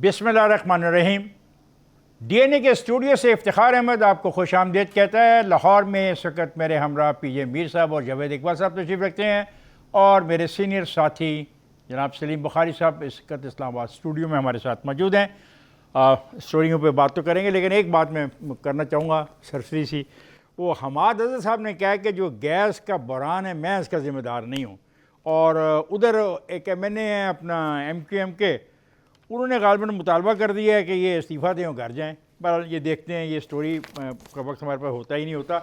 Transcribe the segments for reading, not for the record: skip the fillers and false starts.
बिस्मिल्लाहिर्रहमानिर्रहीम। डीएनए के स्टूडियो से इफ्तिखार अहमद आपको खुश आमदीद कहता है। लाहौर में इस वक्त मेरे हमरा पीजे मीर साहब और जावेद इकबाल साहब तशरीफ़ रखते हैं और मेरे सीनियर साथी जनाब सलीम बुखारी साहब इस वक्त इस्लामाबाद स्टूडियो में हमारे साथ मौजूद हैं। स्टोरियों पे बात तो करेंगे, लेकिन एक बात मैं करना चाहूँगा सरसरी सी। वो हमाद अज़हर साहब ने कहा कि जो गैस का बहरान है मैं इसका ज़िम्मेदार नहीं हूँ, और उधर एक MNA है अपना MQM के, उन्होंने गालिबन मुतालबा कर दिया है कि ये इस्तीफ़ा दें और घर जाएँ। बहरहाल ये देखते हैं, ये स्टोरी का वक्त हमारे पास होता ही नहीं होता।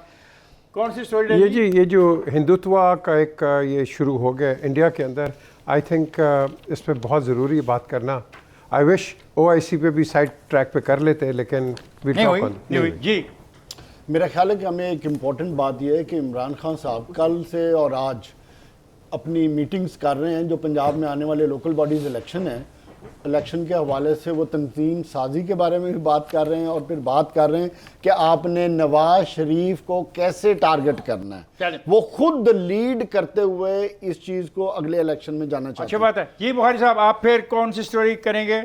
कौन सी स्टोरी? ये जो हिंदुत्व का एक ये शुरू हो गया इंडिया के अंदर, आई थिंक इस पर बहुत ज़रूरी बात करना। आई विश OIC पे भी साइड ट्रैक पे कर लेते हैं, लेकिन जी मेरा ख्याल है कि हमें एक इम्पॉर्टेंट बात यह है कि इमरान खान साहब कल से और आज अपनी मीटिंग्स कर रहे हैं। जो पंजाब में आने वाले लोकल बॉडीज़ इलेक्शन हैं, इलेक्शन के हवाले से वो तंजीम साजी के बारे में भी बात कर रहे हैं, और फिर बात कर रहे हैं कि आपने नवाज शरीफ को कैसे टारगेट करना है। वो खुद लीड करते हुए इस चीज़ को अगले इलेक्शन में जाना चाहते हैं। अच्छी बात है। जी बुखारी साहब, आप फिर कौन सी स्टोरी करेंगे?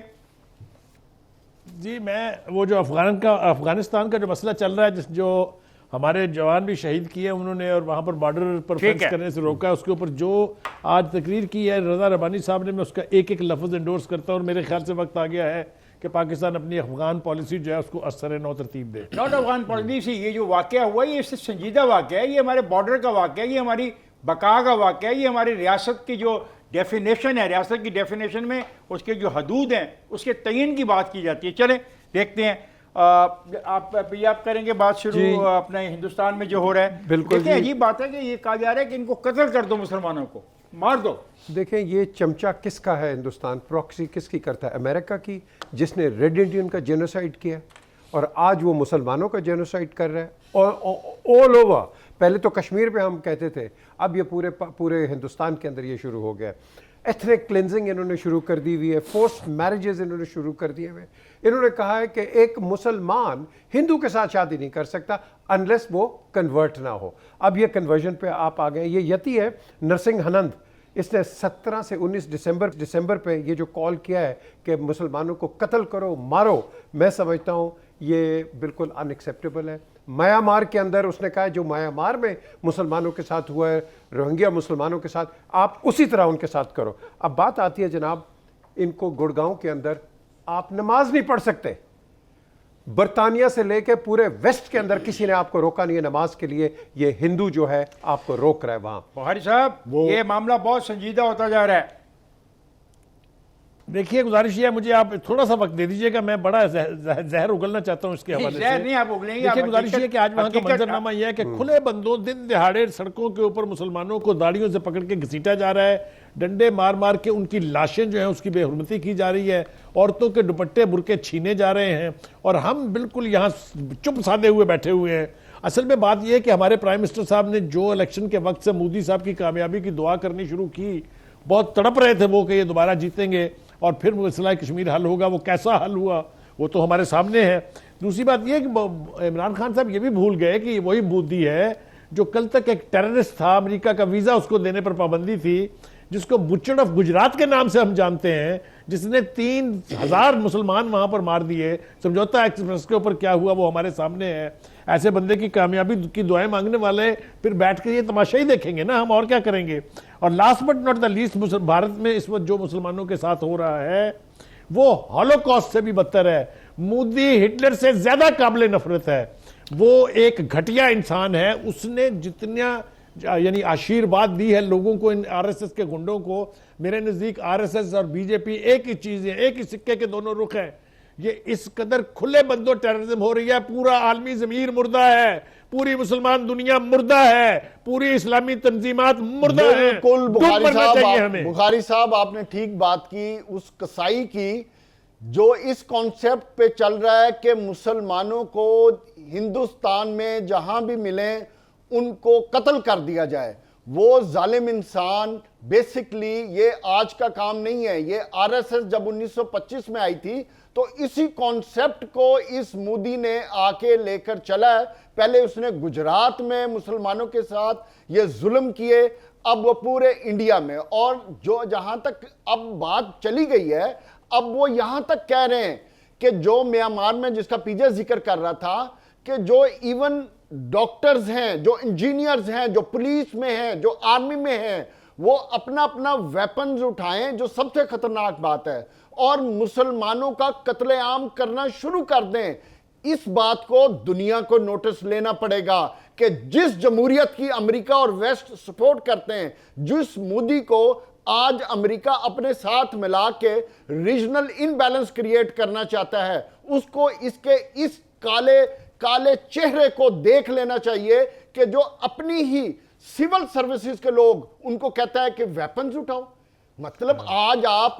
जी मैं वो जो अफगानिस्तान का जो मसला चल रहा है, जो हमारे जवान भी शहीद किए उन्होंने और वहाँ पर बॉर्डर पर फेंस करने से रोका है, उसके ऊपर जो आज तकरीर की है रज़ा रबानी साहब ने, मैं उसका एक एक लफ्ज़ एंडोर्स करता हूँ। और मेरे ख्याल से वक्त आ गया है कि पाकिस्तान अपनी अफगान पॉलिसी जो है उसको असर नौ तरतीब दे। नॉट अफगान पॉलिसी, ये जो वाक़या हुआ ये इससे संजीदा वाक़या है। ये हमारे बॉर्डर का वाक़या है, ये हमारी बका का वाक़या है, ये हमारी रियासत की जो डेफिनेशन है, रियासत की डेफिनेशन में उसके जो हदूद हैं उसके तयन की बात की जाती है। चलें देखते हैं, आप करेंगे बात शुरू अपने हिंदुस्तान में जो हो रहा है। बिल्कुल देखिए अजीब बात है कि ये कहा जा रहा है कि इनको कत्ल कर दो, मुसलमानों को मार दो। देखें ये चमचा किसका है हिंदुस्तान, प्रॉक्सी किसकी करता है? अमेरिका की, जिसने रेड इंडियन का जेनोसाइड किया, और आज वो मुसलमानों का जेनोसाइड कर रहा है और ऑल ओवर। पहले तो कश्मीर पे हम कहते थे, अब ये पूरे हिंदुस्तान के अंदर ये शुरू हो गया। एथनिक क्लिनजिंग इन्होंने शुरू कर दी हुई है, फोर्स्ड मैरिजेस इन्होंने शुरू कर दिए हुए। इन्होंने कहा है कि एक मुसलमान हिंदू के साथ शादी नहीं कर सकता अनलेस वो कन्वर्ट ना हो। अब ये कन्वर्जन पे आप आ गए। ये यति है नरसिंह हनंद, इसने 17 से 19 दिसंबर पे ये जो कॉल किया है कि मुसलमानों को कत्ल करो, मारो, मैं समझता हूँ ये बिल्कुल अनएक्सेप्टेबल है। म्यांमार के अंदर उसने कहा जो म्यांमार में मुसलमानों के साथ हुआ है, रोहिंग्या मुसलमानों के साथ, आप उसी तरह उनके साथ करो। अब बात आती है जनाब, इनको गुड़गांव के अंदर आप नमाज नहीं पढ़ सकते। बरतानिया से लेकर पूरे वेस्ट के अंदर किसी ने आपको रोका नहीं है नमाज के लिए। ये हिंदू जो है आपको रोक रहा है वहां। बुखारी साहब, ये मामला बहुत संजीदा होता जा रहा है। देखिए गुजारिश है, मुझे आप थोड़ा सा वक्त दे दीजिएगा, मैं बड़ा जहर उगलना चाहता हूँ इसके हवाले से। नहीं आप उगलेंगे। देखिए गुजारिश है कि आज वहाँ का मंजरनामा यह है कि खुले बंदों दिन दिहाड़े सड़कों के ऊपर मुसलमानों को दाढ़ियों से पकड़ के घसीटा जा रहा है, डंडे मार मार के उनकी लाशें जो हैं उसकी बेहुरमती की जा रही है, औरतों के दुपट्टे बुरके छीने जा रहे हैं, और हम बिल्कुल यहाँ चुप साधे हुए बैठे हुए हैं। असल में बात यह है कि हमारे प्राइम मिनिस्टर साहब ने जो इलेक्शन के वक्त से मोदी साहब की कामयाबी की दुआ करनी शुरू की, बहुत तड़प रहे थे वो कि ये दोबारा जीतेंगे और फिर मसला कश्मीर हल होगा। वो कैसा हल हुआ वो तो हमारे सामने है। दूसरी बात यह कि इमरान खान साहब ये भी भूल गए कि वही मोदी है जो कल तक एक टेररिस्ट था, अमेरिका का वीज़ा उसको देने पर पाबंदी थी, जिसको बुचड़ ऑफ गुजरात के नाम से हम जानते हैं, जिसने 3000 मुसलमान वहां पर मार दिए। समझौता एक्सप्रेस के ऊपर क्या हुआ वो हमारे सामने है। ऐसे बंदे की कामयाबी की दुआएं मांगने वाले फिर बैठ कर ये तमाशा ही देखेंगे ना, हम और क्या करेंगे। और last but not the least, Bharat में इस वक्त जो मुसलमानों के साथ हो रहा है वो हॉलोकॉस्ट से भी बदतर है। मोदी हिटलर से ज्यादा काबिल नफरत है। वो एक घटिया इंसान है। उसने जितना यानी आशीर्वाद दी है लोगों को, इन RSS के गुंडों को, मेरे नजदीक RSS और बीजेपी एक ही चीज है, एक ही सिक्के के दोनों रुख हैं। ये इस कदर खुले बंदों टेररिज्म हो रही है, पूरा आलमी जमीर मुर्दा है, पूरी मुसलमान दुनिया मुर्दा है, पूरी इस्लामी तंजीमात मुर्दा है। बिल्कुल बुखारी साहब आपने ठीक बात की, उस कसाई की जो इस कॉन्सेप्ट पे चल रहा है कि मुसलमानों को हिंदुस्तान में जहां भी मिले उनको कत्ल कर दिया जाए। वो जालिम इंसान बेसिकली, ये आज का काम नहीं है। ये RSS जब 1925 में आई थी तो इसी कॉन्सेप्ट को इस मोदी ने आके लेकर चला है। पहले उसने गुजरात में मुसलमानों के साथ ये जुल्म किए, अब वो पूरे इंडिया में। और जो जहां तक अब बात चली गई है, अब वो यहां तक कह रहे हैं कि जो म्यांमार में, जिसका पीजे जिक्र कर रहा था, कि जो इवन डॉक्टर्स हैं, जो इंजीनियर्स हैं, जो पुलिस में हैं, जो आर्मी में हैं, वो अपना अपना वेपन्स उठाएं, जो सबसे खतरनाक बात है, और मुसलमानों का कत्लेआम करना शुरू कर दें। इस बात को दुनिया को नोटिस लेना पड़ेगा कि जिस जमहूरियत की अमेरिका और वेस्ट सपोर्ट करते हैं, जिस मोदी को आज अमेरिका अपने साथ मिला के रीजनल इनबैलेंस क्रिएट करना चाहता है, उसको इसके इस काले काले चेहरे को देख लेना चाहिए कि जो अपनी ही सिविल सर्विसेज के लोग उनको कहता है कि वेपन्स उठाओ। मतलब आज आप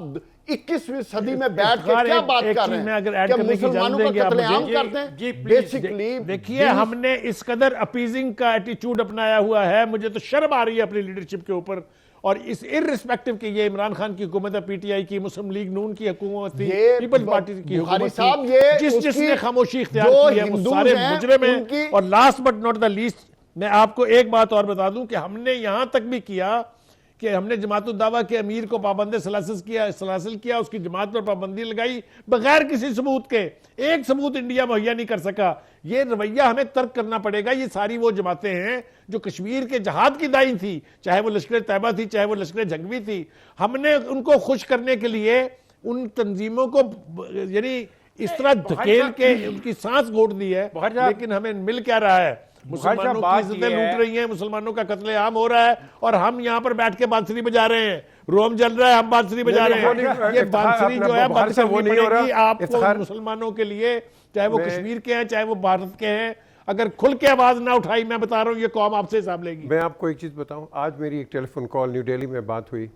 21वीं सदी में बैठ के क्या बात कर रहे हैं कि मुसलमानों का कत्लेआम करते हैं। बेसिकली देखिए, हमने इस कदर अपीजिंग का एटीट्यूड अपनाया हुआ है, मुझे तो शर्म आ रही है अपनी लीडरशिप के ऊपर। और इस इररिस्पेक्टिव की, ये इमरान खान की हुकूमत है, पीटीआई की, मुस्लिम लीग नून की हुकूमत थी, पीपल्स पार्टी की हुकूमत थी, जिसने खामोशी इख्तियार की है वो सारे मुजरिम हैं। और last but not the least, मैं आपको एक बात और बता दूं कि हमने यहां तक भी किया कि हमने जमातुद दावा के अमीर को पाबंद सलासिल किया, उसकी जमात पर पाबंदी लगाई बगैर किसी सबूत के। एक सबूत इंडिया मुहैया नहीं कर सका। ये रवैया हमें तर्क करना पड़ेगा। ये सारी वो जमातें हैं जो कश्मीर के जहाद की दाई थी, चाहे वो लश्कर तैयबा थी, चाहे वो लश्कर जंगवी थी। हमने उनको खुश करने के लिए उन तंजीमों को यानी इस तरह धकेल के उनकी सांस घोट दी है, लेकिन हमें मिल क्या रहा है? मुसलमानों की इज्जतें लूट रही हैं, मुसलमानों का कत्लेआम हो रहा है, और हम यहाँ पर बैठ के बांसुरी बजा रहे हैं। रोम जल रहा है, हम बांसुरी बजा रहे हैं। ये बांसुरी जो है बंद करनी पड़ेगी आपको मुसलमानों के लिए, चाहे वो कश्मीर के हैं, चाहे वो भारत के हैं। अगर खुल के आवाज ना उठाई, मैं बता रहा हूँ, ये कौम आपसे हिसाब लेगी। मैं आपको एक चीज बताऊं, आज मेरी एक टेलीफोन कॉल न्यू दिल्ली में बात हुई।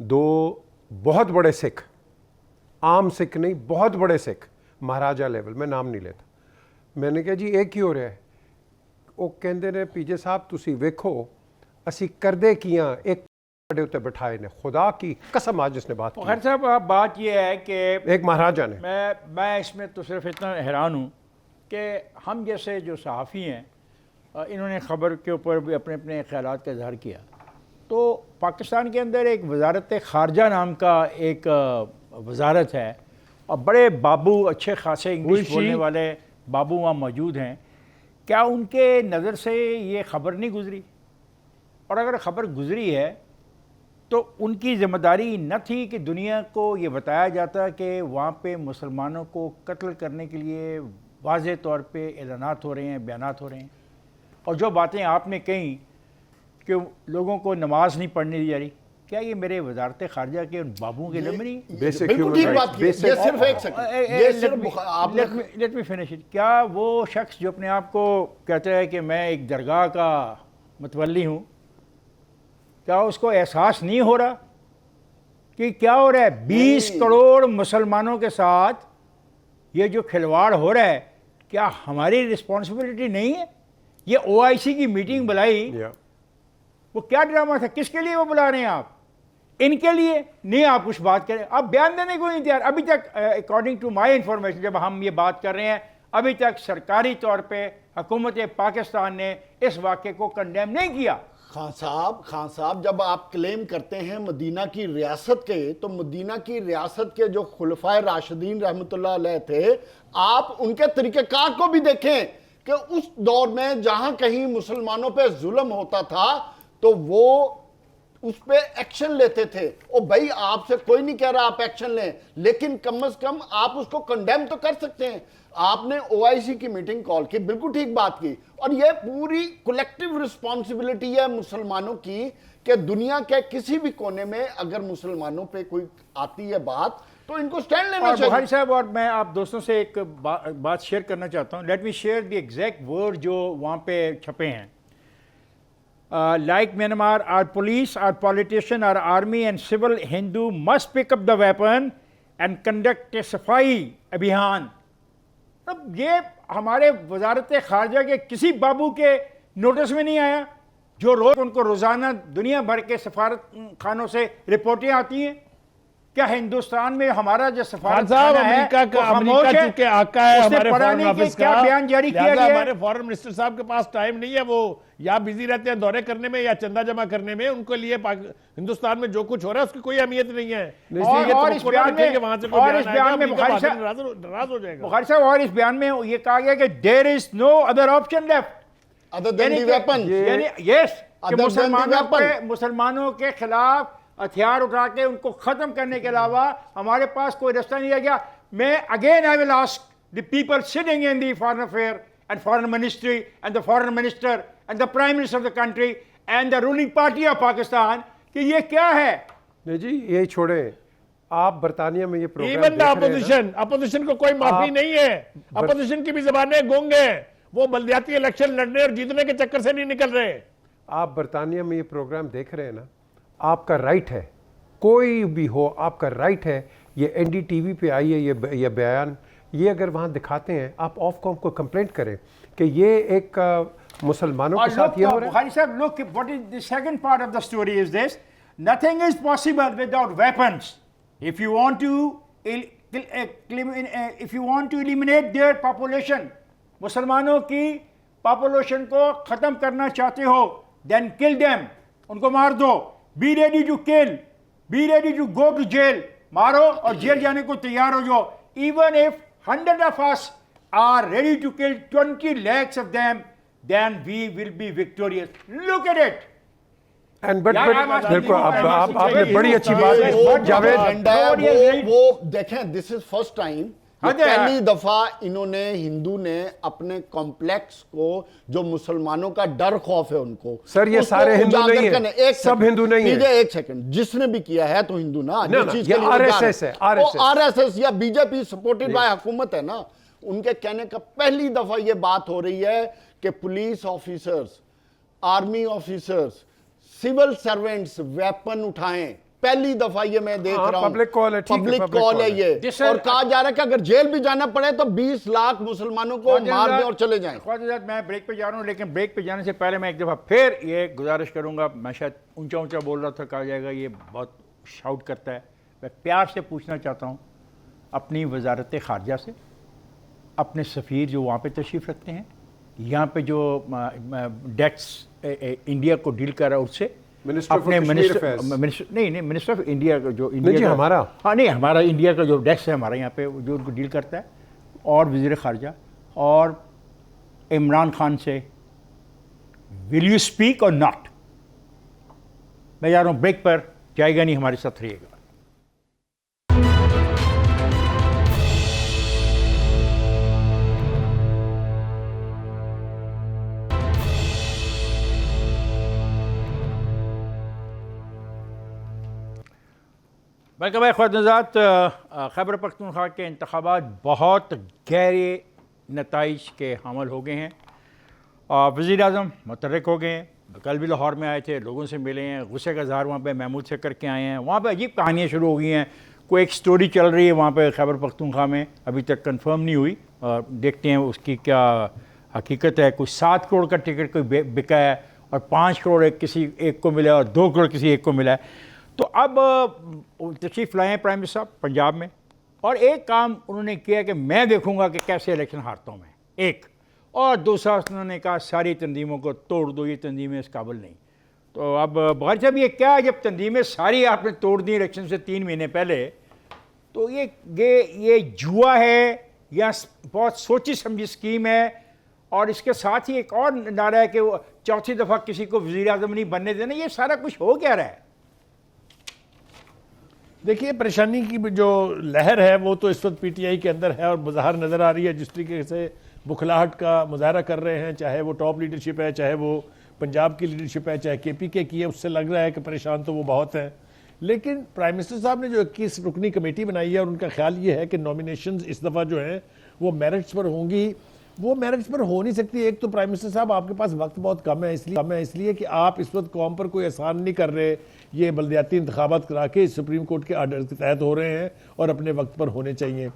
दो बहुत बड़े सिख, आम सिख नहीं, बहुत बड़े सिख, महाराजा लेवल, मैं नाम नहीं लेता। मैंने कहा जी एक ही हो रहा है। वो कहते ने पीजे साहब तुसी वेखो असी करदे कियां, एक बड़े उत्ते बिठाए ने, खुदा की कसम आज जिसने बात की। खैर साहब, अब बात यह है कि एक महाराजा ने, मैं इसमें तो सिर्फ इतना हैरान हूँ कि हम जैसे जो सहाफ़ी हैं, इन्होंने ख़बर के ऊपर भी अपने अपने ख़यालात का इजहार किया। तो पाकिस्तान के अंदर एक वजारत ख़ारजा नाम का एक वजारत है, और बड़े बाबू, अच्छे खासे इंग्लिश बोलने वाले बाबू वहाँ मौजूद हैं। क्या उनके नज़र से ये ख़बर नहीं गुजरी? और अगर ख़बर गुजरी है तो उनकी ज़िम्मेदारी न थी कि दुनिया को ये बताया जाता कि वहाँ पे मुसलमानों को कत्ल करने के लिए वाज़े तौर पे ऐलानात हो रहे हैं, बयानात हो रहे हैं। और जो बातें आपने कही कि लोगों को नमाज नहीं पढ़ने दी जा रही, क्या ये मेरे वजारत खारजा के उन बाबुओं के लिए नहीं? बेसिक बिल्कुल ठीक बात की। ये सिर्फ एक सेकंड, ये सिर्फ लेट मी फिनिश इट। क्या वो शख्स जो अपने आप को कहता है कि मैं एक दरगाह का मुतवल्ली हूँ, क्या उसको एहसास नहीं हो रहा कि क्या हो रहा है? 20 करोड़ मुसलमानों के साथ ये जो खिलवाड़ हो रहा है, क्या हमारी रिस्पॉन्सिबिलिटी नहीं है? ये OIC की मीटिंग बुलाई, वो क्या ड्रामा था? किसके लिए वो बुला रहे हैं आप? इनके लिए नहीं? आप कुछ बात करें, आप बयान देने को नहीं तैयार। अभी तक अकॉर्डिंग टू माई इंफॉर्मेशन, जब हम ये बात कर रहे हैं, अभी तक सरकारी तौर पे हुकूमत पाकिस्तान ने इस वाक़े को कंडेम नहीं किया। खान साहब, जब आप क्लेम करते हैं मदीना की रियासत के, तो मदीना की रियासत के जो खुलफाए राशिदीन रहमतुल्लाह अलैह थे, आप उनके तरीक़ेकार को भी देखें कि उस दौर में जहां कहीं मुसलमानों पे जुल्म होता था तो वो उस पे एक्शन लेते थे। ओ भाई, आपसे कोई नहीं कह रहा आप एक्शन लें, लेकिन कम से कम आप उसको कंडेम तो कर सकते हैं। आपने OIC की मीटिंग कॉल की, बिल्कुल ठीक बात की, और यह पूरी कलेक्टिव रिस्पॉन्सिबिलिटी है मुसलमानों की कि दुनिया के किसी भी कोने में अगर मुसलमानों पे कोई आती है बात, तो इनको स्टैंड लेना चाहिए। बुखारी साहब, और मैं आप दोस्तों से एक बात शेयर करना चाहता हूँ। Let me share the exact word जो वहाँ पे छपे हैं। Like Myanmar, our police, our politician, our army and civil Hindu must pick up the weapon and conduct a सफाई अभियान। अब ये हमारे वजारत खारजा के किसी बाबू के नोटिस में नहीं आया, जो रोज उनको रोज़ाना दुनिया भर के सफारत खानों से रिपोर्टें आती हैं क्या हिंदुस्तान में हमारा जो खान सफारत साहब, खाना है अमेरिका वो का खामोश अमेरिका है? चूंकि आका है उसने हमारे पता फॉरेन नहीं कि ऑफिस क्या का, बयान जारी किया लिहाजा गया हमारे फॉरेन मिनिस्टर साहब के पास टाइम नहीं है, वो या बिजी रहते हैं दौरे करने में या चंदा जमा करने में। उनको लिए हिंदुस्तान में जो कुछ हो रहा है उसकी कोई अहमियत नहीं है। और इस बयान में वहां से और इस बयान में बुखारी साहब नाराज हो जाएगा। बुखारी साहब और इस बयान में ये कहा गया कि there is no other option left other than the weapon. यानी यस कि Other than the मुसलमानों के खिलाफ हथियार उठा के उनको खत्म करने के अलावा हमारे पास कोई रास्ता नहीं रह गया। मैं again I will ask the people sitting in the foreign affair and foreign ministry and the foreign minister and the prime minister of the country and the ruling party of Pakistan कि ये क्या है। नहीं जी, ये छोड़े, आप बरतानिया में ये प्रोग्राम इवन द देख रहे हैं ना? अपोजिशन को कोई माफी नहीं है। अपोजिशन की भी जबानें गुंग है, वो बल्दियाती इलेक्शन लड़ने और जीतने के चक्कर से नहीं निकल रहे। आप बरतानिया में ये प्रोग्राम देख रहे हैं ना, आपका राइट है, कोई भी हो आपका राइट है। ये एनडीटीवी पे आई है ये बयान, ये अगर वहाँ दिखाते हैं आप ऑफकॉम को कंप्लेंट करें कि ये एक मुसलमानों के साथ ये हो रहा है। बुखारी साहब, look, what is the second part of the story is this: nothing is possible without weapons. If you want to eliminate their population, मुसलमानों की पॉपुलेशन को खत्म करना चाहते हो, then kill them, उनको मार दो। Be ready to kill, be ready to go to jail, मारो और जेल जाने को तैयार हो जाओ। Even if 100 of us are ready to kill 20 lakhs of them, then we will be victorious. Look at it. And but यार, I'm asking बिल्कुल, you, आपने बड़ी अच्छी बात वो है जावेद। एजेंडा है, वो देखें, दिस इज फर्स्ट टाइम हाँ जी, पहली दफा इन्होंने, हिंदू ने अपने कॉम्प्लेक्स को, जो मुसलमानों का डर खौफ है उनको, सर, ये उसको सारे हिंदू उजागर नहीं करने- है, एक सब सेकंड, हिंदू नहीं है। कीजिए एक सेकंड, जिसने भी किया है तो हिंदू ना, ना, चीज ये के लिए वो जा रहा RSS है, RSS। आरएसएस या बीजेपी सपोर्टेड बाय हुकूमत है ना, उनके कहने का पहली दफा ये बात हो रही है कि police officers, army officers, civil servants weapon उठाएं। पहली दफा ये मैं देख हाँ, रहा हूं, पब्लिक कॉल है, ठीक है, पब्लिक पब्लिक कॉल कॉल है है। ये, जिससे- और कहा जा रहा है कि अगर जेल भी जाना पड़े तो 20 लाख मुसलमानों को मार दें और चले जाएं। ख्वाजा, मैं ब्रेक पे जा रहा हूँ, लेकिन ब्रेक पे जाने से पहले मैं एक दफ़ा फिर ये गुजारिश करूँगा। मैं शायद ऊंचा ऊंचा बोल रहा था, कहा जाएगा ये बहुत शाउट करता है। मैं प्यार से पूछना चाहता हूँ अपनी वजारत खारजा से, अपने सफ़ीर जो वहाँ पे तशरीफ़ रखते हैं, यहाँ पे जो डेट्स इंडिया को डील कर रहा है उससे, अपने मिनिस्टर ऑफ इंडिया का जो इंडिया का, हमारा, हाँ नहीं, हमारा इंडिया का जो डेस्क है हमारे यहाँ पे जो उनको डील करता है, और वज़ीर ख़ारजा और इमरान खान से, विल यू स्पीक और नॉट। मैं जा रहा हूँ ब्रेक पर, जाएगा नहीं, हमारे साथ रहिएगा। वेलकम है ख़ुद खैबर पख्तूनख्वा के इंतखाबात बहुत गहरे नताइज के हामिल हो गए हैं। वज़ीर आज़म मुतहर्रिक हो गए हैं, कल भी लाहौर में आए थे, लोगों से मिले हैं, गुस्से का इज़हार वहाँ पे महमूद से करके आए हैं। वहाँ पे अजीब कहानियाँ शुरू हो गई हैं, कोई एक स्टोरी चल रही है वहाँ पे खैबर पख्तूनख्वा में, अभी तक कंफर्म नहीं हुई, और देखते हैं उसकी क्या हकीकत है। कोई 7 करोड़ का टिकट कोई बिका है और 5 करोड़ किसी एक को मिला है और 2 करोड़ किसी एक को मिला है। तो अब तशरीफ़ लाए हैं प्राइम मिनिस्टर साहब पंजाब में, और एक काम उन्होंने किया कि मैं देखूंगा कि कैसे इलेक्शन हारता हूँ मैं, एक, और दूसरा उन्होंने कहा सारी तंजीमों को तोड़ दो, ये तंजीमें इस काबिल नहीं। तो अब बुखारी साहब ये क्या, जब तंजीमें सारी आपने तोड़ दी इलेक्शन से 3 महीने पहले, तो ये जुआ है या बहुत सोची समझी स्कीम है? और इसके साथ ही एक और नारा है कि वो चौथी दफ़ा किसी को वज़ीर आज़म नहीं बनने देना। ये सारा कुछ हो क्या रहा है? देखिए, परेशानी की जो लहर है वो तो इस वक्त पीटीआई के अंदर है और बाहर नज़र आ रही है। जिस तरीके से बुखलाहट का मुजाहरा कर रहे हैं, चाहे वो टॉप लीडरशिप है, चाहे वो पंजाब की लीडरशिप है, चाहे केपीके की है, उससे लग रहा है कि परेशान तो वो बहुत हैं। लेकिन प्राइम मिनिस्टर साहब ने जो 21 रुकनी कमेटी बनाई है, और उनका ख्याल ये है कि नॉमिनेशंस इस दफ़ा जो हैं वो मेरिट्स पर होंगी। वो मेरिट्स पर हो नहीं सकती। एक तो प्राइम मिनिस्टर साहब आपके पास वक्त बहुत कम है, इसलिए कि आप इस वक्त कौम पर कोई एहसान नहीं कर रहे। ये बल्दियाती इंतखाबात करा के सुप्रीम कोर्ट के आर्डर के तहत हो रहे हैं और अपने वक्त पर होने चाहिए।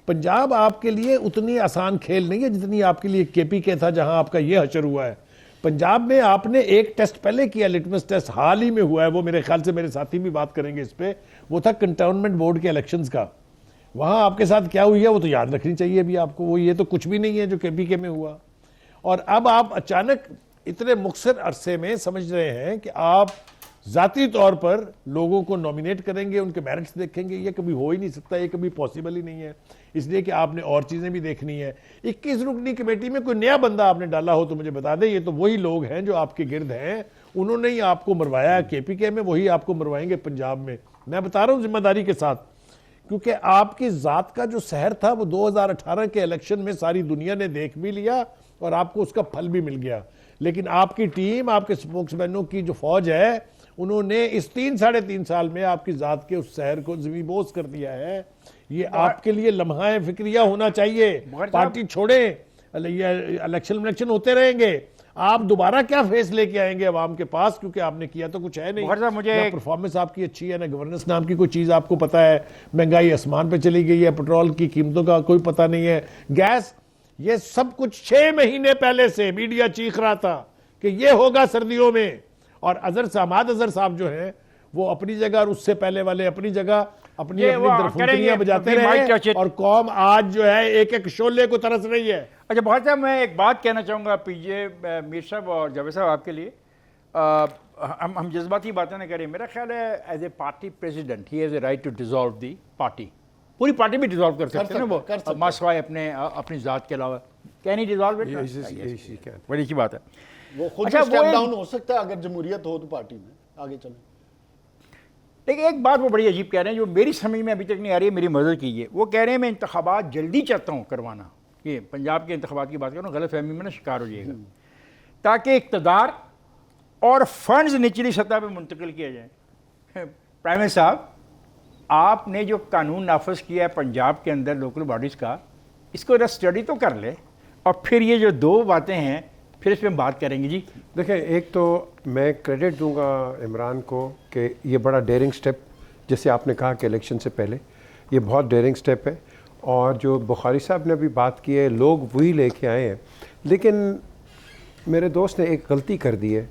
पंजाब आपके लिए उतनी आसान खेल नहीं है जितनी आपके लिए केपीके था, जहां आपका ये हशर हुआ है। पंजाब में आपने एक टेस्ट पहले किया, लिटमस टेस्ट हाल ही में हुआ है, वो मेरे ख्याल से मेरे साथी भी बात करेंगे इस पे, वो था कंटोनमेंट बोर्ड के इलेक्शंस का। वहां आपके साथ क्या हुई है वो तो याद रखनी चाहिए अभी आपको, वो ये तो कुछ भी नहीं है जो केपीके में हुआ। और अब आप अचानक इतने मुख्तर अरसे में समझ रहे हैं कि आप जाती तौर पर लोगों को नॉमिनेट करेंगे, उनके मेरिट्स देखेंगे, ये कभी हो ही नहीं सकता, ये कभी पॉसिबल ही नहीं है, इसलिए कि आपने और चीजें भी देखनी है। 21 रुकनी कमेटी में कोई नया बंदा आपने डाला हो तो मुझे बता दें, ये तो वही लोग हैं जो आपके गिर्द हैं, उन्होंने ही आपको मरवाया केपीके में, वही आपको मरवाएंगे पंजाब में। मैं बता रहा हूं जिम्मेदारी के साथ, क्योंकि आपकी जात का जो सहर था वो 2018 के इलेक्शन में सारी दुनिया ने देख भी लिया और आपको उसका फल भी मिल गया। लेकिन आपकी टीम, आपके स्पोक्समैनों की जो फौज है, उन्होंने इस 3-3.5 साल में आपकी जात के उस शहर को ज़मीबोस कर दिया है। ये आपके लिए लम्हा फिक्रिया होना चाहिए। पार्टी छोड़े, इलेक्शन होते रहेंगे, आप दोबारा क्या फेस लेके आएंगे अवाम के पास, क्योंकि आपने किया तो कुछ है नहीं। मुझे परफॉर्मेंस आपकी अच्छी है ना, गवर्नेंस नाम की कोई चीज आपको पता है, महंगाई आसमान पे चली गई है, पेट्रोल की कीमतों का कोई पता नहीं है, गैस, ये सब कुछ 6 महीने पहले से मीडिया चीख रहा था कि ये होगा सर्दियों में। और अजहर साहब जो है वो अपनी जगह और उससे पहले वाले अपनी जगह अपनी दरफुंकरियां बजाते रहे, और कौम आज जो है एक एक शोले को तरस रही है। अच्छा बहुत साहब, मैं एक बात कहना चाहूँगा पीजे मीर साहब और जावेद साहब आपके लिए। हम जज्बाती बातें ना करें, मेरा ख्याल है as a party president he has a right to dissolve the party. पूरी पार्टी भी डिसॉल्व कर सकते हैं ना वो, मासवाए अपनी ज़ात के अलावा, क्या नहीं डिसॉल्व? बड़ी अच्छी बात है। वो खुद स्टेप डाउन हो सकता है अगर जमहूरियत हो तो पार्टी में आगे चले। लेकिन एक बात वो बड़ी अजीब कह रहे हैं जो मेरी समझ में अभी तक नहीं आ रही है, मेरी मदद कीजिए। वो कह रहे हैं मैं इंतखाबात जल्दी चाहता हूँ करवाना, ये पंजाब के इंतखाबात की बात करूँ, गलत फहमी में ना शिकार हो जाएगा, ताकि इक़्तिदार और फंड्स निचली सतह पर मुंतकिल किया जाए। प्राइम मिनिस्टर साहब, आपने जो कानून नाफज किया है पंजाब के अंदर लोकल बॉडीज़ का, इसको जरा स्टडी तो कर ले, और फिर ये जो दो बातें हैं फिर इस पर बात करेंगे। जी देखें, एक तो मैं क्रेडिट दूंगा इमरान को कि ये बड़ा डेयरिंग स्टेप, जैसे आपने कहा कि इलेक्शन से पहले, ये बहुत डेयरिंग स्टेप है। और जो बुखारी साहब ने अभी बात की है, लोग वही लेके आए हैं, लेकिन मेरे दोस्त ने एक गलती कर दी है।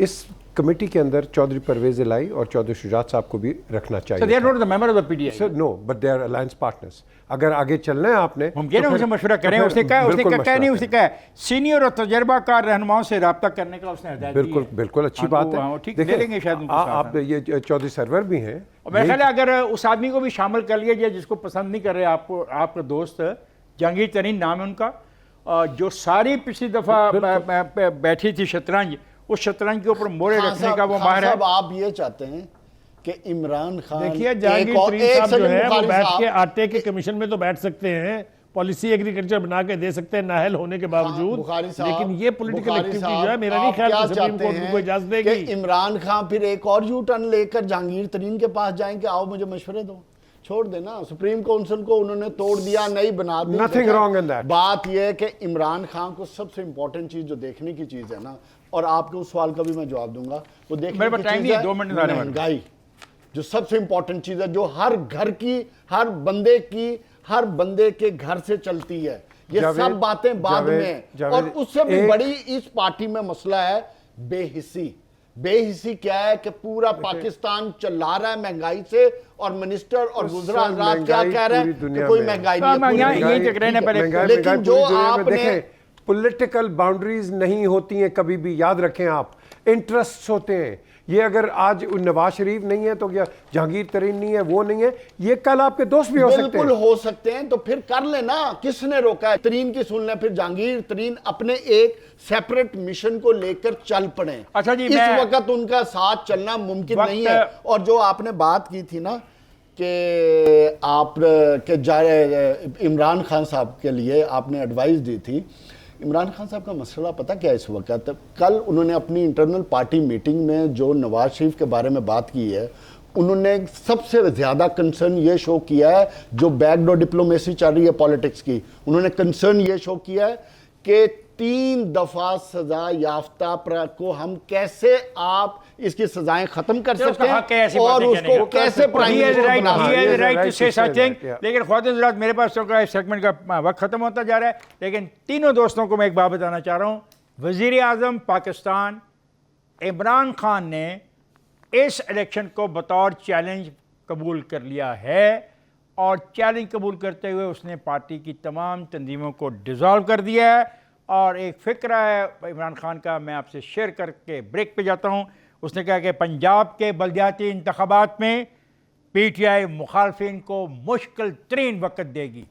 इस कमेटी के अंदर चौधरी परवेज़ इलाही और चौधरी शुजात साहब को भी रखना चाहिए। So they are not the member of the PTI. Sir, no, but they are alliance partners. अगर आगे चलना है आपने, मुमकिन है उनसे मशवरा करें। उसने कहा सीनियर और तजर्बाकार रहनुमाओं से रब्ता करने का उसने हिदायत दी है। बिल्कुल अच्छी बात है। ठीक दे देंगे शायद आप ये चौधरी सरवर भी हैं, और मेरा ख्याल है अगर उस आदमी को भी शामिल कर लिया जाए जिसको पसंद नहीं कर रहे आपको, आपका दोस्त जहांगीर तरीन नाम है उनका, जो सारी पिछली दफ़ा बैठी थी शतरंज, उस शतरंज के ऊपर मोहरे रखने का वो माहिर है। आप ये चाहते हैं कि इमरान खान, देखिए जहांगीर तरीन साहब जो है वो बैठ के आटे के कमीशन में तो बैठ सकते हैं, पॉलिसी एग्रीकल्चर बना के दे सकते हैं नाहल होने के बावजूद, लेकिन ये पॉलिटिकल एक्टिविटी जो है मेरा नहीं ख्याल कि सुप्रीम कोर्ट उनको इजाजत देगी। इमरान खान फिर एक और यू टर्न लेकर जहांगीर तरीन के पास जाएंगे, आओ मुझे मशवरे दो, छोड़ देना। सुप्रीम काउंसिल को उन्होंने तोड़ दिया, नई बना दी। Nothing wrong in that. बात यह है कि इमरान खान को सबसे इंपॉर्टेंट चीज जो देखने की चीज है ना, और आपके उस सवाल का भी मैं जवाब दूंगा, वो देखने की चीज है महंगाई, जो सबसे इंपॉर्टेंट चीज है, जो हर घर की, हर बंदे के घर से चलती है। ये सब बातें बाद में, और उससे भी बड़ी इस पार्टी में मसला है बेहिस्सी। बेहिस्सी क्या है कि पूरा पाकिस्तान चला रहा है महंगाई से, और मिनिस्टर और गुजरा हजरात क्या कह रहे हैं कि कोई महंगाई नहीं है। लेकिन जो आपने पॉलिटिकल बाउंड्रीज नहीं होती हैं कभी भी, याद रखें आप, इंटरेस्ट्स होते हैं। ये अगर आज नवाज शरीफ नहीं है तो क्या जहांगीर तरीन नहीं है, वो नहीं है, ये कल आपके दोस्त भी हो सकते हैं। बिल्कुल हो सकते हैं, तो फिर कर लेना, किसने रोका है? तरीन की सुन लें, फिर जहांगीर तरीन अपने एक सेपरेट मिशन को लेकर चल पड़े। अच्छा जी, इस वक्त उनका साथ चलना मुमकिन नहीं है। और जो आपने बात की थी ना कि आप के इमरान खान साहब के लिए आपने एडवाइस दी थी, इमरान खान साहब का मसला पता क्या है इस वक्त? कल उन्होंने अपनी इंटरनल पार्टी मीटिंग में जो नवाज शरीफ के बारे में बात की है, उन्होंने सबसे ज़्यादा कंसर्न ये शो किया है, जो बैकडोर डिप्लोमेसी चल रही है पॉलिटिक्स की, उन्होंने कंसर्न ये शो किया है कि 3 दफा सजा याफ्ता पर को हम कैसे आप इसकी सजाएं खत्म कर सकते हैं और उसको कैसे प्राइम मिनिस्टर बना सकते हैं। लेकिन ख्वातीन हज़रात, मेरे पास तो सेगमेंट का वक्त खत्म होता जा रहा है, लेकिन तीनों दोस्तों को मैं एक बात बताना चाह रहा हूँ वज़ीर आज़म पाकिस्तान इमरान खान ने इस इलेक्शन को बतौर चैलेंज कबूल कर लिया है और चैलेंज कबूल करते हुए उसने पार्टी की तमाम तंजीमों को डिज़ोल्व कर दिया है। और एक फ़िक्रा है इमरान खान का, मैं आपसे शेयर करके ब्रेक पे जाता हूँ। उसने कहा कि पंजाब के बलदियाती इंतखाबात में PTI मुखालफिन को मुश्किल तरीन वक्त देगी।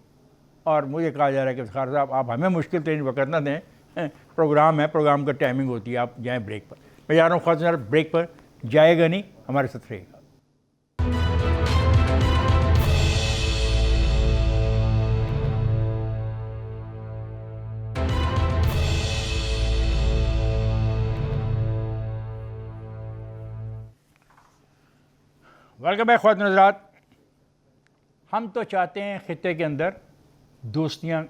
और मुझे कहा जा रहा है कि इफ्तिखार साहब आप हमें मुश्किल तरीन वक्त ना दें, प्रोग्राम है, प्रोग्राम का टाइमिंग होती है, आप जाएँ ब्रेक पर। मैं जा रहा हूँ ख़ास ब्रेक पर, जाएगा नहीं, हमारे साथ रहेगा। वेलकम बैक ख्वातीन हज़रात। हम तो चाहते हैं ख़ित्ते के अंदर दोस्तियाँ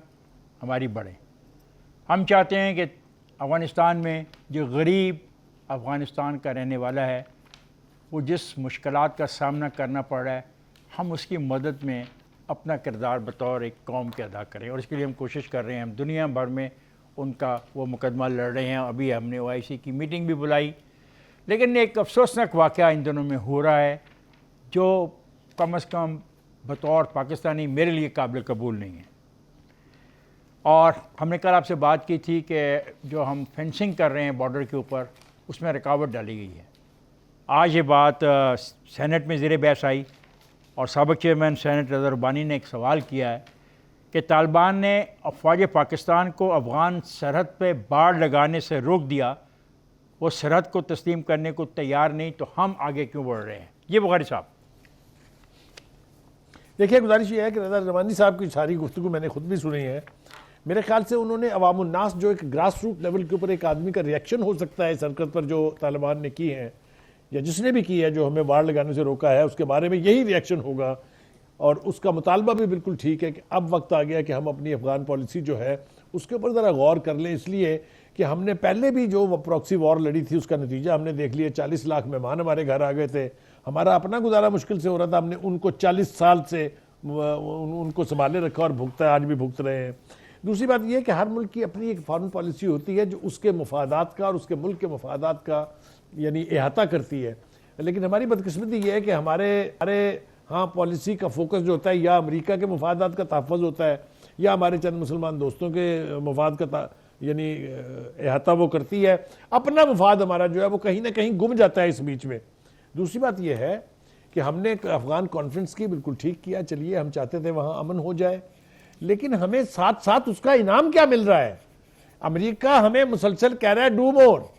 हमारी बढ़ें। हम चाहते हैं कि अफ़गानिस्तान में जो गरीब अफ़गानिस्तान का रहने वाला है वो जिस मुश्किलात का सामना करना पड़ रहा है, हम उसकी मदद में अपना किरदार बतौर एक कौम के अदा करें। और इसके लिए हम कोशिश कर रहे हैं। हम दुनिया भर में उनका वो मुकदमा लड़ रहे हैं। अभी हमने OIC की मीटिंग भी बुलाई, लेकिन एक अफसोसनाक वाक़या इन दिनों में हो रहा है जो कम अज़ कम बतौर पाकिस्तानी मेरे लिए काबिल कबूल नहीं है। और हमने कल आपसे बात की थी कि जो हम फेंसिंग कर रहे हैं बॉर्डर के ऊपर, उसमें रुकावट डाली गई है। आज ये बात सेनेट में ज़ेर बहस आई और साबिक़ चेयरमैन सेनेट रज़ा रब्बानी ने एक सवाल किया है कि तालिबान ने अफ़वाज पाकिस्तान को अफ़गान सरहद पे बाड़ लगाने से रोक दिया, वो सरहद को तस्लीम करने को तैयार नहीं, तो हम आगे क्यों बढ़ रहे हैं? ये बुखारी साहब। देखिए, गुजारिश ये है कि रज़ा रब्बानी साहब की सारी गुफ्तगू मैंने खुद भी सुनी है। मेरे ख्याल से उन्होंने अवामुन्नास, जो एक ग्रास रूट लेवल के ऊपर एक आदमी का रिएक्शन हो सकता है इस हरकत पर जो तालिबान ने की है या जिसने भी की है, जो हमें बाढ़ लगाने से रोका है, उसके बारे में यही रिएक्शन होगा। और उसका मुतालबा भी बिल्कुल ठीक है कि अब वक्त आ गया कि हम अपनी अफ़गान पॉलिसी जो है उसके ऊपर ज़रा गौर कर लें, इसलिए कि हमने पहले भी जो प्रॉक्सी वॉर लड़ी थी उसका नतीजा हमने देख लिया। 40 लाख मेहमान हमारे घर आ गए थे, हमारा अपना गुजारा मुश्किल से हो रहा था, हमने उनको 40 साल से उनको संभाले रखा और भुगता, आज भी भुगत रहे हैं। दूसरी बात यह है कि हर मुल्क की अपनी एक फॉरेन पॉलिसी होती है जो उसके मफादात का और उसके मुल्क के मफादात का यानी अहाता करती है। लेकिन हमारी बदकिस्मती ये है कि हमारे हाँ पॉलिसी का फोकस जो होता है या अमेरिका के मफादात का तहफ़्फ़ुज़ होता है या हमारे चंद मुसलमान दोस्तों के मफाद का यानी अहाता वो करती है। अपना मफाद हमारा जो है वो कहीं ना कहीं गुम जाता है इस बीच में। दूसरी बात यह है कि हमने एक अफ़गान कॉन्फ्रेंस की, बिल्कुल ठीक किया, चलिए हम चाहते थे वहाँ अमन हो जाए, लेकिन हमें साथ साथ उसका इनाम क्या मिल रहा है? अमेरिका हमें मुसलसल कह रहा है डू मोर।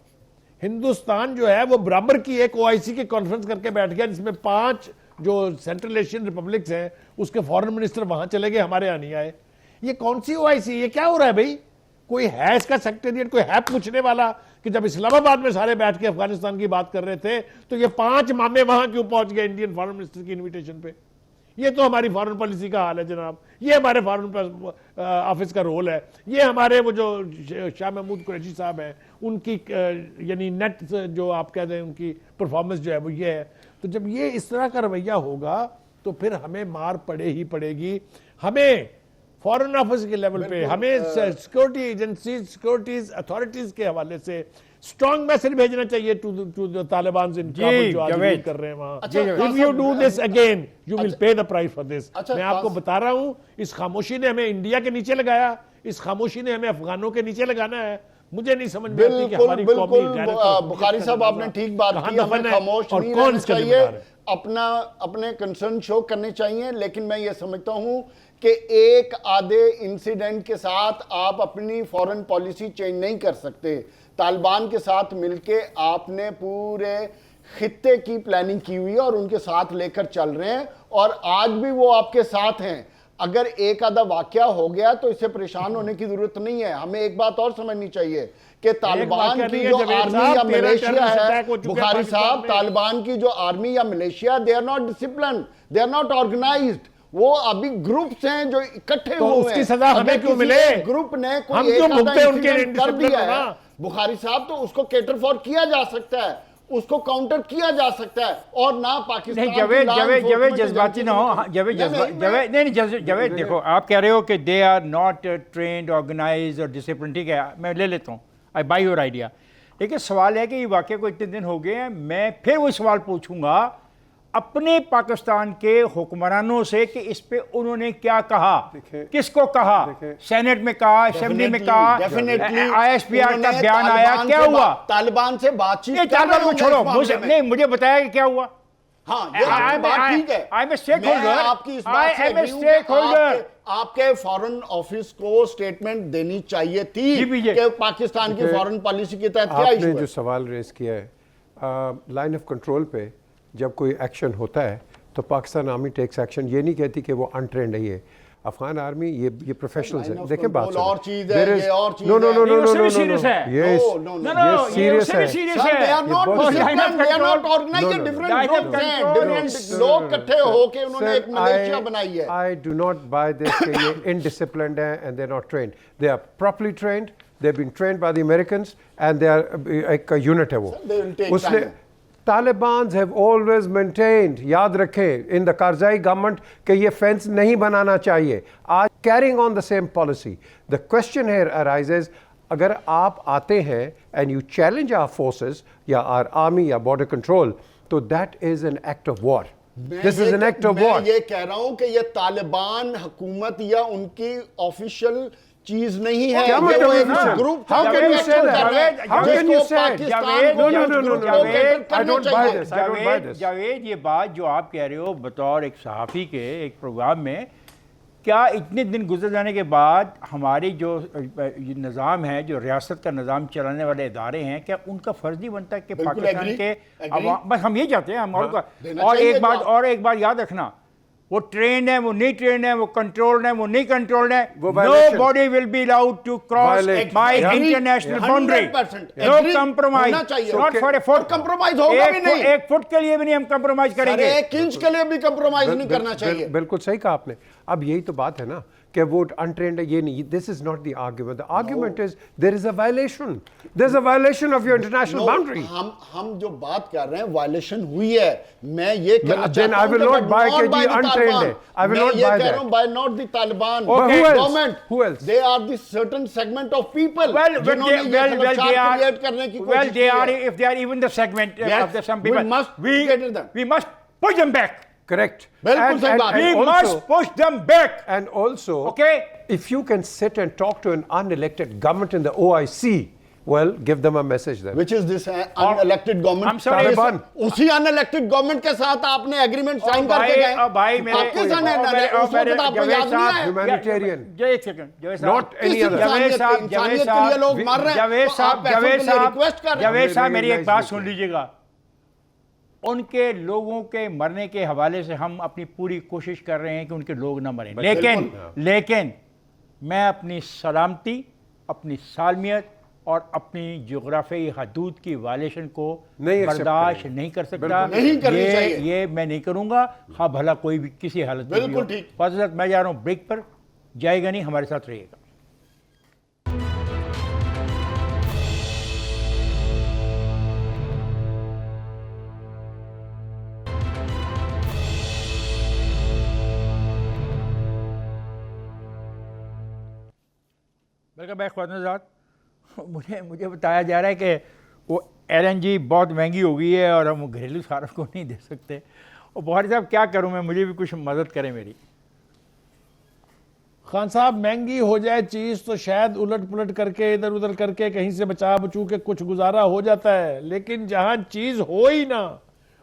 हिंदुस्तान जो है वो बराबर की एक OIC की कॉन्फ्रेंस करके बैठ गया जिसमें 5 जो सेंट्रल एशियन रिपब्लिक्स हैं उसके फॉरेन मिनिस्टर वहां चले गए, हमारे यहाँ नहीं आए। ये कौन सी OIC? ये क्या हो रहा है भाई? कोई है इसका सेक्रेटरिएट? कोई है पूछने वाला कि जब इस्लामाबाद में सारे बैठ के अफगानिस्तान की बात कर रहे थे तो ये 5 मामे वहां क्यों पहुंच गए इंडियन फॉरेन मिनिस्टर की इन्विटेशन पे? ये तो हमारी फॉरेन पॉलिसी का हाल है जनाब, ये हमारे फॉरेन ऑफिस का रोल है, ये हमारे वो जो शाह महमूद कुरैशी साहब हैं उनकी यानी नेट जो आप कहते हैं उनकी परफॉर्मेंस जो है वो ये है। तो जब ये इस तरह का रवैया होगा तो फिर हमें मार पड़े ही पड़ेगी। हमें फॉरेन ऑफिस के लेवल पे, हमें सिक्योरिटी एजेंसी, सिक्योरिटीज अथॉरिटीज के हवाले से स्ट्रॉन्ग मैसेज भेजना चाहिए टू द तालिबान इन काबुल जो आज कर रहे हैं वहां। If you do this again you will pay the price for this. मैं आपको बता रहा हूं, इस खामोशी ने हमें इंडिया के नीचे लगाया, इस खामोशी ने हमें अफगानों के नीचे लगाना है। मुझे नहीं समझ में आती कि हमारी बुखारी साहब आपने ठीक बात की, हमें खामोश नहीं रहना चाहिए, अपने कंसर्न शो करने चाहिए। लेकिन मैं ये समझता हूं कि एक आधे इंसिडेंट के साथ आप अपनी फॉरेन पॉलिसी चेंज नहीं कर सकते। तालिबान के साथ मिलके आपने पूरे खित्ते की प्लानिंग की हुई है और उनके साथ लेकर चल रहे हैं और आज भी वो आपके साथ हैं। अगर एक आधा वाकया हो गया तो इससे परेशान होने की जरूरत नहीं है। हमें एक बात और समझनी चाहिए कि तालिबान की जो आर्मी या मिलिशिया है, बुखारी साहब, तालिबान की जो आर्मी या militia, they are not discipline, they are not organised. वो अभी ग्रुप्स हैं जो इकट्ठे हुए हैं। उसकी सजा हमें क्यों मिले? ग्रुप ने कोई एक आधा इंसिडेंट कर दिया है बुखारी साहब, तो उसको कैटर फॉर किया जा सकता है, उसको काउंटर किया जा सकता है और ना पाकिस्तान। जवेद जज्बाती ना हो। जवेद देखो, आप कह रहे हो कि they are not trained, organised और डिसिप्लिन, ठीक है, मैं ले लेता हूँ, आई बाई योर आइडिया। लेकिन सवाल है कि ये वाकई को इतने दिन हो गए हैं, मैं फिर वही सवाल पूछूंगा अपने पाकिस्तान के हुक्मरानों से कि इस पे उन्होंने क्या कहा, किसको कहा, सेनेट में कहा, असेंबली में कहा, डेफिनेटली ISPR का बयान आया, क्या हुआ? तालिबान से बातचीत ये तालिबान को छोड़ो, मुझे बताया कि क्या हुआ। हाँ, ये बात ठीक है। I'm a stakeholder. मैं आपकी इस बात से I am a agree हूं कि stakeholder. आपके फॉरेन ऑफिस को स्टेटमेंट देनी चाहिए थी कि पाकिस्तान की फॉरेन पॉलिसी के तहत क्या इशू आपने है। जो सवाल रेज किया है लाइन ऑफ कंट्रोल पे जब कोई एक्शन होता है तो पाकिस्तान आर्मी टेक्स एक्शन, ये नहीं कहती कि वो अनट्रेंड है। ये अफगान आर्मी ये प्रोफेशनल्स हैं। देखें बात सुनो, और चीज है, ये और चीज no no no no no no serious है। ये सीरियस है। They are not disciplined, they are not organized, ये different groups हैं, different लोग इकट्ठे होके उन्होंने एक मिलिशिया बनाई है। I do not buy this कि ये indisciplined हैं and they're not trained. They are properly trained. They've been trained by the Americans and they are एक unit है वो। They will take उसने time. Taliban have always maintained, याद रखें, in the Karzai government कि ये fence नहीं बनाना चाहिए। आज carrying on the same policy. The question here arises, अगर आप आते हैं and you challenge our forces या our army या border control, तो that is an act of war. This is an act of war. मैं ये कह रहा हूं कि ये तालिबान हुकूमत या उनकी ऑफिशियल चीज नहीं है। क्या मतलब है? Group How can you say that? How can you say? No, no, no, no, no. I don't buy this. I don't buy this. Javed, ये बात जो आप कह रहे हो बतौर एक सहाफ़ी के एक प्रोग्राम में, क्या इतने दिन गुजर जाने के बाद हमारी जो निज़ाम है, जो रियासत का निज़ाम चलाने वाले इदारे हैं, क्या उनका फ़र्ज़ नहीं बनता कि पाकिस्तान के बस हम ये चाहते हैं हम और एक बात याद रखना, वो ट्रेन है, वो नहीं ट्रेन है, वो कंट्रोल्ड है, वो नहीं कंट्रोल्ड है, nobody will be allowed to cross my international boundary. No compromise. Not for a foot. compromise होगा भी नहीं। एक फुट के लिए भी नहीं हम compromise करेंगे। एक इंच के लिए भी compromise नहीं करना चाहिए। बिल्कुल सही कहा आपने। अब यही तो बात है ना कि वो अनट्रेंड है, ये नहीं। This is not the argument. The argument is there is a violation. There is a violation of your international boundary. हम जो बात कर रहे हैं वायलेशन हुई है। मैं ये कहना Then I will not buy कि जी untrained है। I will not buy that. By not the Taliban. Okay. Government. Who else? They are the certain segment of people. Well, जिन्होंने ये खलबचार create करने की कोशिश they are, if they are even the segment of the some people, we must push them back. Correct. बिल्कुल सही बात है। We must push them back. And also, Okay. if you can sit and talk to an unelected government in the OIC, well, give them a message then. Which is this unelected government? I'm sorry, Taliban. उसी unelected government के साथ आपने agreement sign करके गए। भाई मेरे पाकिस्तान है उस वक्त आपको याद नहीं है? Humanitarian. एक सेकंड, Not any other. इंसानियत के लिए लोग मर रहे हैं, जावेद तो आप पैसों के लिए request कर रहे हैं। जावेद साहब मेरी एक बात Recognize सुन लीजिएगा। उनके लोगों के मरने के हवाले से हम अपनी पूरी कोशिश कर रहे हैं कि उनके लोग ना मरें, लेकिन मैं अपनी सलामती, अपनी सालमियत और अपनी जोग्राफियाई हदूद की वायलेशन को बर्दाश्त नहीं कर सकता। नहीं करनी चाहिए। ये मैं नहीं करूंगा, हाँ भला कोई भी किसी हालत में। बिल्कुल ठीक। फजलत, मैं जा रहा हूँ ब्रेक पर, जाएगा नहीं, हमारे साथ रहिएगा। वेलकम बैक ख्वातीन, मुझे बताया जा रहा है कि वो LNG बहुत महंगी हो गई है और हम घरेलू सारफ को नहीं दे सकते। और बुखारी साहब क्या करूं मैं, मुझे भी कुछ मदद करें मेरी। खान साहब, महंगी हो जाए चीज़ तो शायद उलट पुलट करके इधर उधर करके कहीं से बचा बचू के कुछ गुजारा हो जाता है, लेकिन जहां चीज़ हो ही ना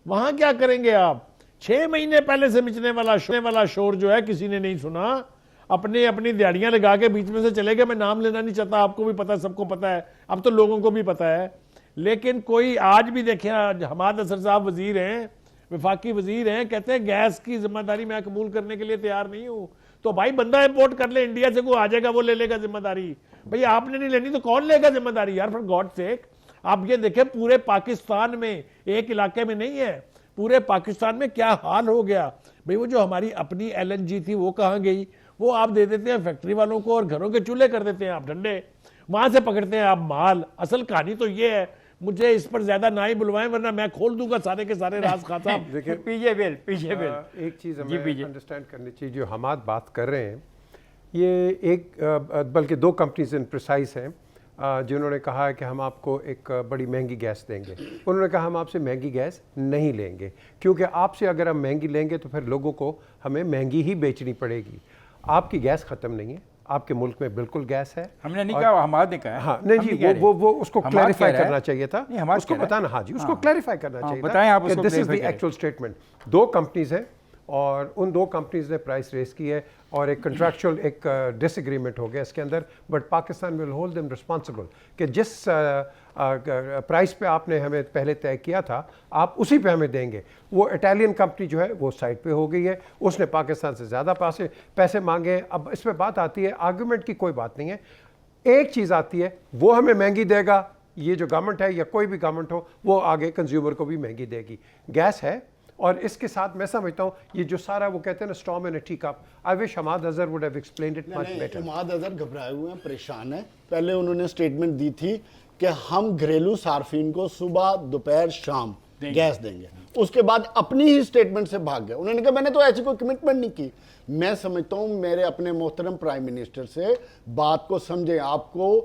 वहां क्या करेंगे आप? 6 महीने पहले से मिचने वाला शोर जो है किसी ने नहीं सुना। अपनी दिहाड़ियां लगा के बीच में से चले गए। मैं नाम लेना नहीं चाहता, आपको भी पता है, सबको पता है, अब तो लोगों को भी पता है। लेकिन कोई आज भी देखें, हमाद असर साहब वजीर हैं, वफाकी वजीर हैं, कहते हैं गैस की जिम्मेदारी मैं कबूल करने के लिए तैयार नहीं हूं। तो भाई बंदा इंपोर्ट कर ले, इंडिया से कोई आ जाएगा, वो ले लेगा जिम्मेदारी। भाई आपने नहीं लेनी तो कौन लेगा जिम्मेदारी यार, फॉर गॉड सेक। आप ये देखें पूरे पाकिस्तान में, एक इलाके में नहीं है, पूरे पाकिस्तान में क्या हाल हो गया। भाई वो जो हमारी अपनी LNG थी वो कहाँ गई? वो आप दे देते हैं फैक्ट्री वालों को और घरों के चूल्हे कर देते हैं आप ठंडे, वहां से पकड़ते हैं आप माल। असल कहानी तो ये है, मुझे इस पर ज्यादा ना ही बुलवाएं वरना मैं खोल दूंगा सारे के सारे राज। खान साहब देखिए, पीछे बिल एक चीज़ हमें अंडरस्टैंड करनी चाहिए, जो हमाद बात कर रहे हैं, ये एक बल्कि 2 कंपनीज इन प्रिसाइज हैं, जिन्होंने कहा है कि हम आपको एक बड़ी महंगी गैस देंगे। उन्होंने कहा हम आपसे महंगी गैस नहीं लेंगे, क्योंकि आपसे अगर हम महंगी लेंगे तो फिर लोगों को हमें महंगी ही बेचनी पड़ेगी। आपकी गैस ख़त्म नहीं है, आपके मुल्क में बिल्कुल गैस है। हमने नहीं कहा, हमाद ने कहा है। हाँ नहीं जी, वो उसको क्लैरिफाई करना चाहिए था, नहीं, उसको बताना। हाँ जी, उसको क्लैरिफाई करना चाहिए था। बताएं आप उसको, this is the actual statement. 2 companies हैं और उन 2 कंपनीज ने प्राइस रेस की है और एक कंट्रैक्चुअल एक डिसएग्रीमेंट हो गया इसके अंदर, but Pakistan will hold them responsible कि जिस प्राइस पे आपने हमें पहले तय किया था आप उसी पे हमें देंगे। वो इटालियन कंपनी जो है वो साइड पे हो गई है, उसने पाकिस्तान से ज़्यादा पैसे मांगे हैं। अब इसमें बात आती है, आर्गूमेंट की कोई बात नहीं है, एक चीज़ आती है, वो हमें महंगी देगा, ये जो गवर्नमेंट है या कोई भी गवर्नमेंट हो वो आगे कंज्यूमर को भी महंगी देगी। गैस है और इसके साथ मैं समझता हूँ ये जो सारा वो कहते हैं ना storm in a tea cup, I wish Hamad Azhar would have explained it much better. Hamad Azhar घबराए हुए हैं, परेशान हैं। पहले उन्होंने स्टेटमेंट दी थी कि हम घरेलू सार्फिन को सुबह दोपहर शाम गैस देंगे, उसके बाद अपनी ही स्टेटमेंट से भाग गए। उन्होंने कहा मैंने तो ऐसी कोई कमिटमेंट नहीं की। मैं समझता हूं मेरे अपने मोहतरम प्राइम मिनिस्टर से बात को समझें। आपको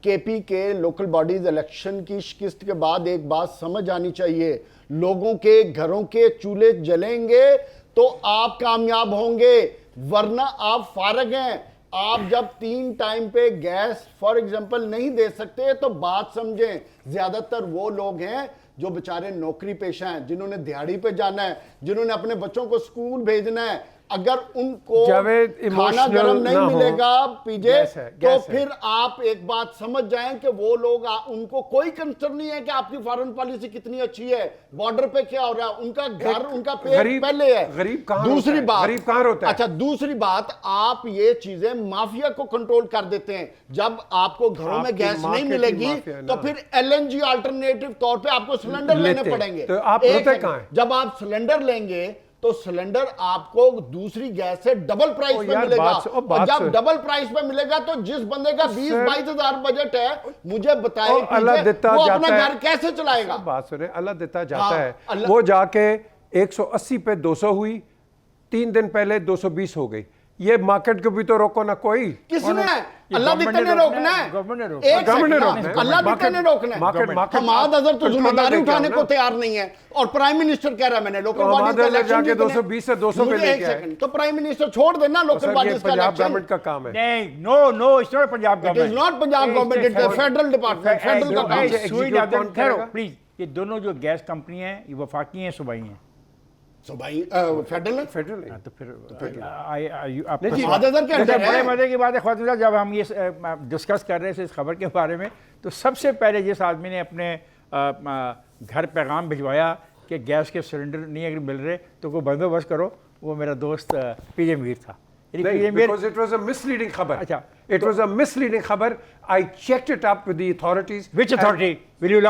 केपी के लोकल बॉडीज इलेक्शन की शिकस्त के बाद एक बात समझ आनी चाहिए, लोगों के घरों के चूल्हे जलेंगे तो आप कामयाब होंगे, वरना आप फारग हैं। आप जब 3 टाइम पे गैस फॉर एग्जांपल नहीं दे सकते तो बात समझें। ज्यादातर वो लोग हैं जो बेचारे नौकरी पेशा हैं, जिन्होंने दिहाड़ी पे जाना है, जिन्होंने अपने बच्चों को स्कूल भेजना है। अगर उनको खाना गर्म नहीं मिलेगा पीजे, तो फिर आप एक बात समझ जाएं कि वो लोग उनको कोई कंसर्न नहीं है कि आपकी फॉरेन पॉलिसी कितनी अच्छी है, बॉर्डर पे क्या हो रहा है, उनका घर उनका पेट पहले है। गरीब कहां दूसरी बात, गरीब कहां होता है? अच्छा, दूसरी बात, आप ये चीजें माफिया को कंट्रोल कर देते हैं। जब आपको घरों में गैस नहीं मिलेगी तो फिर एलएनजी अल्टरनेटिव तौर पे आपको सिलेंडर लेने पड़ेंगे। तो आप रोते कहां हैं? जब आप सिलेंडर लेंगे तो सिलेंडर आपको दूसरी गैस से डबल प्राइस पे मिलेगा, और जब डबल प्राइस पे मिलेगा तो जिस बंदे का 20-22 हजार बजट है, मुझे बताए वो अपना घर कैसे चलाएगा? बात सुने, अल्लाह देता जाता है। वो जाके 180 पे 200 हुई, 3 दिन पहले 220 हो गई। ये मार्केट को भी तो रोको ना कोई। किसने? अल्लाह दिक्कत ने रोकना है, अल्लाह दिक्कत ने रोकना है। हमाद अजहर तो जिम्मेदारी उठाने को तैयार नहीं है और प्राइम मिनिस्टर कह रहा है मैंने लोकल बॉडीज का इलेक्शन जाके 220 से 200 पे लेके आए। तो प्राइम मिनिस्टर छोड़ देना लोकल बॉडीज का इलेक्शन। गवर्नमेंट का काम है। नहीं, no it's not Punjab government, it is not Punjab government, it is federal department, federal का काम है। प्लीज, ये दोनों जो गैस कंपनी हैं ये वफाकी हैं, सूबाई हैं? तो भाई फेडरल फेडरल तो फिर बड़े मजे की बात है ख्वाजा, जब हम ये डिस्कस कर रहे थे इस खबर के बारे में, तो सबसे पहले जिस आदमी ने अपने घर पैगाम भिजवाया कि गैस के सिलेंडर नहीं अगर मिल रहे तो कोई बंदोबस्त करो, वो मेरा दोस्त पीजे मीर था। Because it was a misleading खबर। अच्छा, it was a misleading खबर। I checked it up with the authorities। Which authority? Will you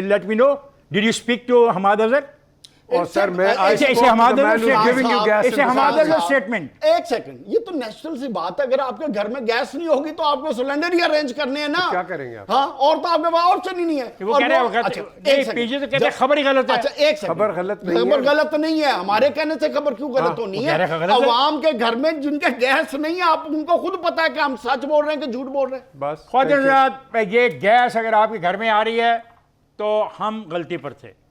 let me know? Did you speak to Hamad Azhar? और सर मैं इसे हमाद स्टेटमेंट। एक second, ये तो national सी बात है। अगर आपके घर में गैस नहीं होगी तो आपको सिलेंडर ही अरेंज करने हैं ना, तो क्या करेंगे आप? हाँ, और तो आपके पास ऑप्शन ही नहीं है। वो कह रहे हैं पीछे तो कहते हैं खबर ही गलत है। अच्छा, एक सेकंड, खबर गलत नहीं है। खबर गलत नहीं है, हमारे कहने से खबर क्यों गलत होनी है? अवाम के घर में जिनके गैस नहीं है, आप उनको खुद पता है कि हम सच बोल रहे हैं कि झूठ बोल रहे हैं। बस ख्वाजा, ये गैस अगर आपके घर में आ रही है तो हम गलती पर थे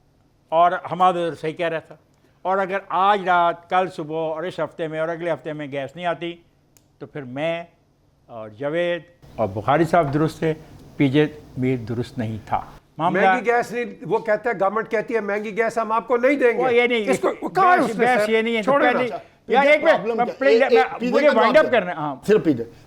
और हमारा सही कह रहा था, और अगर आज रात, कल सुबह और इस हफ्ते में और अगले हफ्ते में गैस नहीं आती तो फिर मैं और जावेद और बुखारी साहब दुरुस्त थे, पीजे मीर दुरुस्त नहीं था। महंगी गैस नहीं, वो कहते हैं, गवर्नमेंट कहती है महंगी गैस हम आपको नहीं देंगे। ये नहीं, इसको कहाँ गैस ये नहीं है। छोड़ो यार एक मिनट मुझे वाइंड अप करना है। हाँ, सिर्फ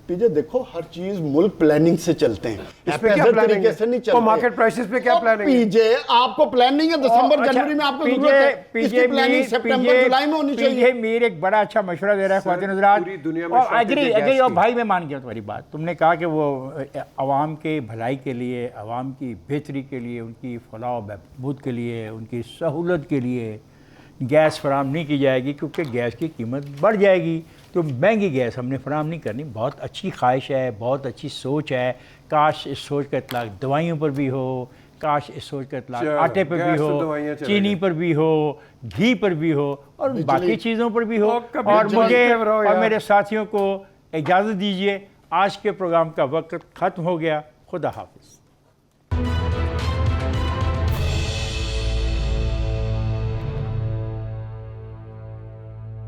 पीजे देखो, हर चीज मुल्क प्लानिंग से चलते हैं, इसमें क्या प्लानिंग तरीके से नहीं चलते। मार्केट प्राइसेस पे क्या प्लानिंग है? पीजे आपको प्लान नहीं है, दिसंबर जनवरी में आपको जरूरत है, इसकी प्लानिंग सितंबर जुलाई में होनी चाहिए। पीजे मीर एक बड़ा अच्छा मशवरा दे रहा है ख्वातीन हज़रात, पूरी दुनिया में एग्री। और भाई मैं मान गया तुम्हारी बात, तुमने कहा कि वो अवाम के भलाई के लिए, अवाम की बेहतरी के लिए, उनकी फलाह व बहबूद के लिए, उनकी सहूलत के लिए गैस फराम नहीं की जाएगी, क्योंकि गैस की कीमत बढ़ जाएगी। तो महंगी गैस हमने फराम नहीं करनी। बहुत अच्छी ख्वाहिश है, बहुत अच्छी सोच है, काश इस सोच का इतलाक़ दवाइयों पर भी हो, काश इस सोच का इतलाक़ आटे पर भी हो, चीनी पर भी हो, घी पर भी हो और बाकी चीज़ों पर भी हो। और मुझे और मेरे साथियों को इजाज़त दीजिए, आज के प्रोग्राम का वक्त ख़त्म हो गया। खुदा हाफिज़।